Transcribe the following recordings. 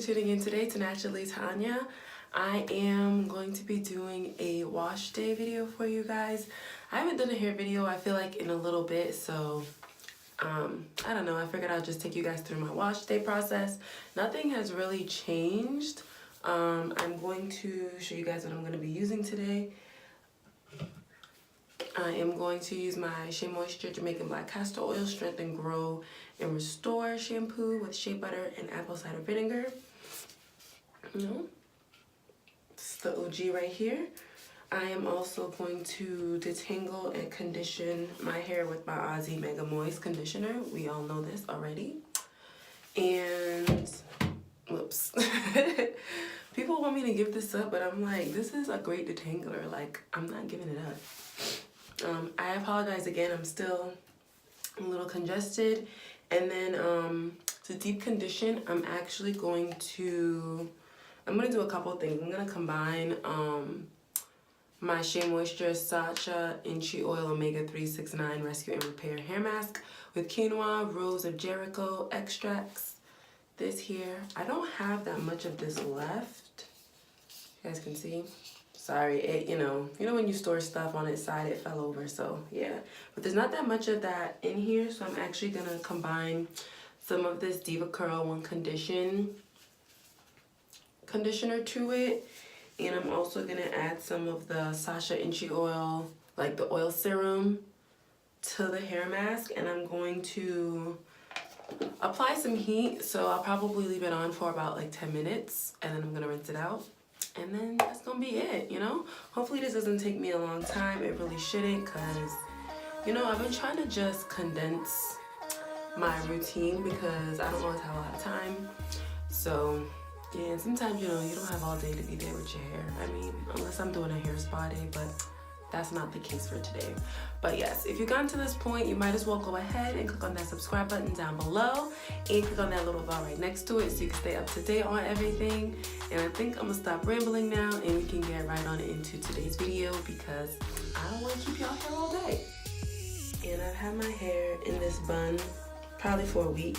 tuning in today to Naturally Tanya. I am going to be doing a wash day video for you guys. I haven't done a hair video, I feel like, in a little bit, so I don't know. I figured I'll just take you guys through my wash day process. Nothing has really changed. I'm going to show you guys what I'm going to be using today. I am going to use my Shea Moisture Jamaican Black Castor Oil Strengthen, Grow, and Restore shampoo with shea butter and apple cider vinegar. It's the OG right here. I am also going to detangle and condition my hair with my Aussie Mega Moist conditioner. We all know this already. And, whoops. People want me to give this up, but I'm like, this is a great detangler. Like, I'm not giving it up. I apologize again, I'm still a little congested. And then to deep condition, I'm actually going to do a couple things. I'm going to combine my Shea Moisture Sacha Inchi Oil Omega 369 Rescue and Repair Hair Mask with quinoa, Rose of Jericho extracts. This here, I don't have that much of this left. You guys can see. Sorry, it, you know when you store stuff on its side, it fell over, so yeah. But there's not that much of that in here, so I'm actually gonna combine some of this Diva Curl One conditioner to it. And I'm also gonna add some of the Sacha Inchi oil, like the oil serum, to the hair mask. And I'm going to apply some heat, so I'll probably leave it on for about like 10 minutes, and then I'm gonna rinse it out. And then that's gonna be it, Hopefully this doesn't take me a long time. It really shouldn't, because, I've been trying to just condense my routine because I don't always have a lot of time. So, yeah, and sometimes, you don't have all day to be there with your hair. I mean, unless I'm doing a hair spa day, but that's not the case for today. But yes, if you've gotten to this point, you might as well go ahead and click on that subscribe button down below and click on that little bell right next to it so you can stay up to date on everything. And I think I'm gonna stop rambling now and we can get right on into today's video because I don't want to keep y'all here all day. And I've had my hair in this bun probably for a week.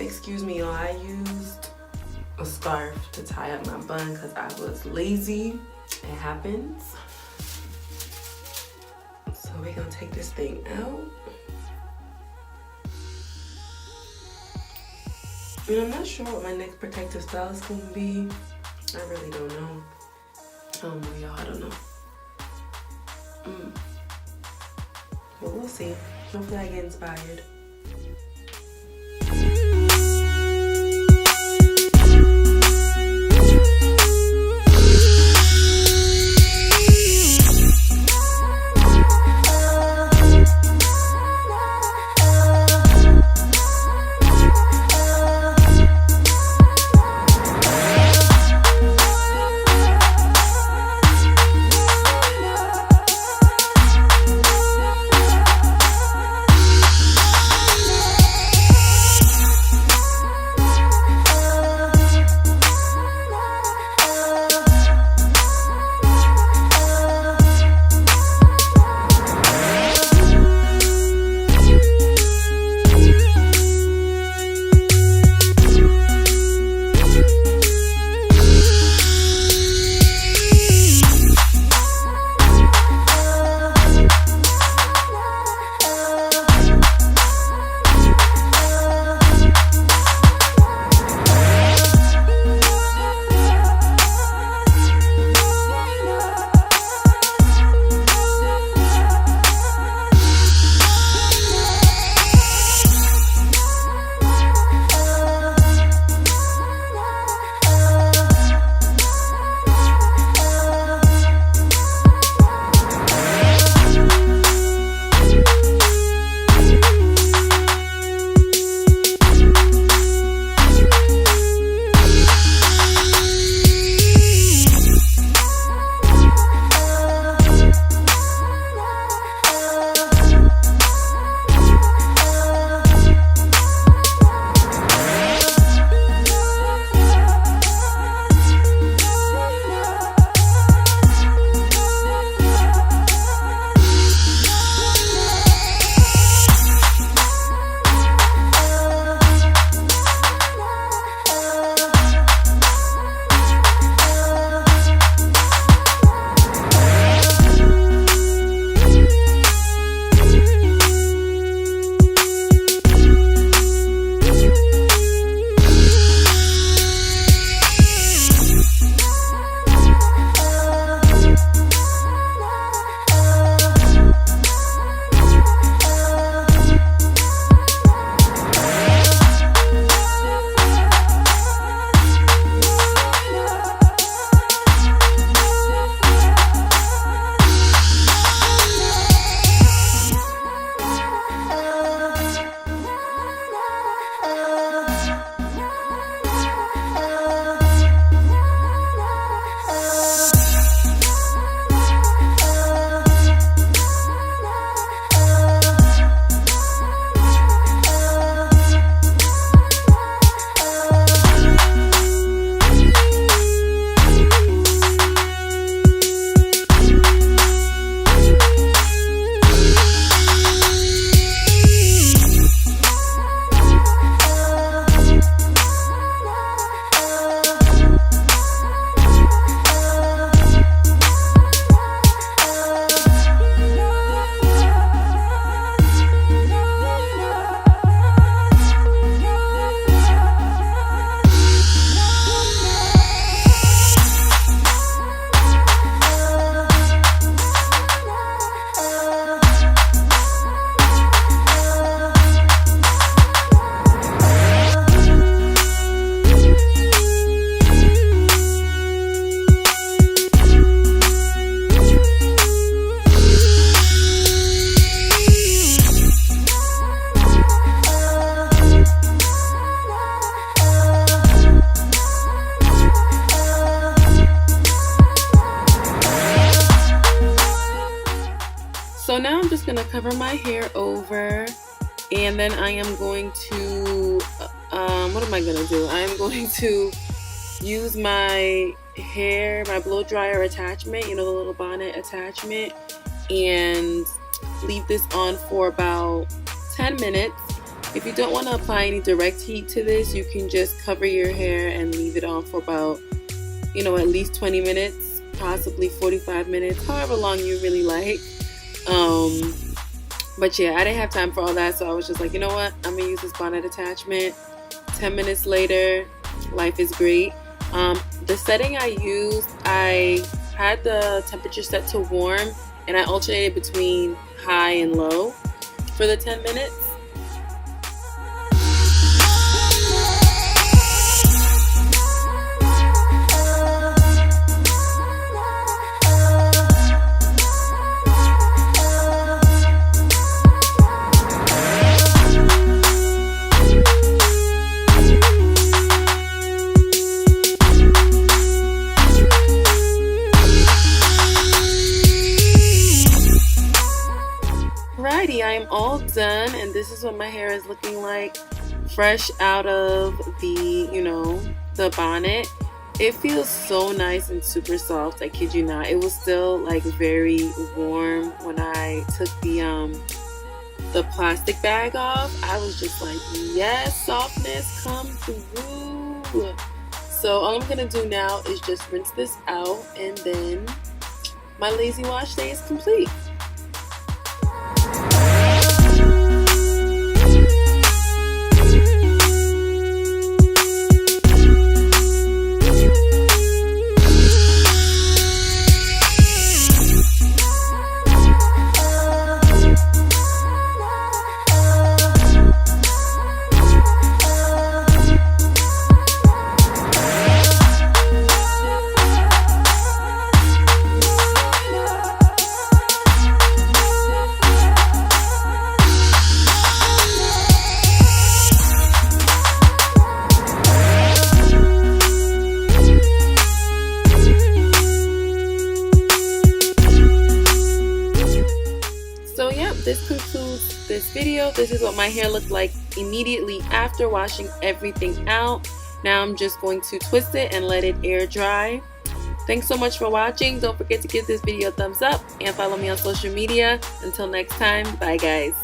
Excuse me, y'all, I used a scarf to tie up my bun because I was lazy. It happens. So we're gonna take this thing out. And I'm not sure what my next protective style is gonna be. I really don't know. Oh no, y'all, I don't know. But we'll see. Hopefully I get inspired. cover my hair over, and then I am going to, what am I going to do? I am going to use my hair, my blow dryer attachment, you know, the little bonnet attachment, and leave this on for about 10 minutes. If you don't want to apply any direct heat to this, you can just cover your hair and leave it on for about, you know, at least 20 minutes, possibly 45 minutes, however long you really like. But yeah, I didn't have time for all that, so I was just like, you know what, I'm gonna use this bonnet attachment. 10 minutes later, life is great. The setting I used, I had the temperature set to warm, and I alternated between high and low for the 10 minutes. Alrighty, I am all done, and this is what my hair is looking like fresh out of the, you know, the bonnet. It feels so nice and super soft, I kid you not. It was still like very warm when I took the plastic bag off. I was just like, yes, softness come through. So all I'm gonna do now is just rinse this out, and then my lazy wash day is complete. So yeah, this concludes this video. This is what my hair looked like immediately after washing everything out. Now I'm just going to twist it and let it air dry. Thanks so much for watching. Don't forget to give this video a thumbs up and follow me on social media. Until next time, bye guys.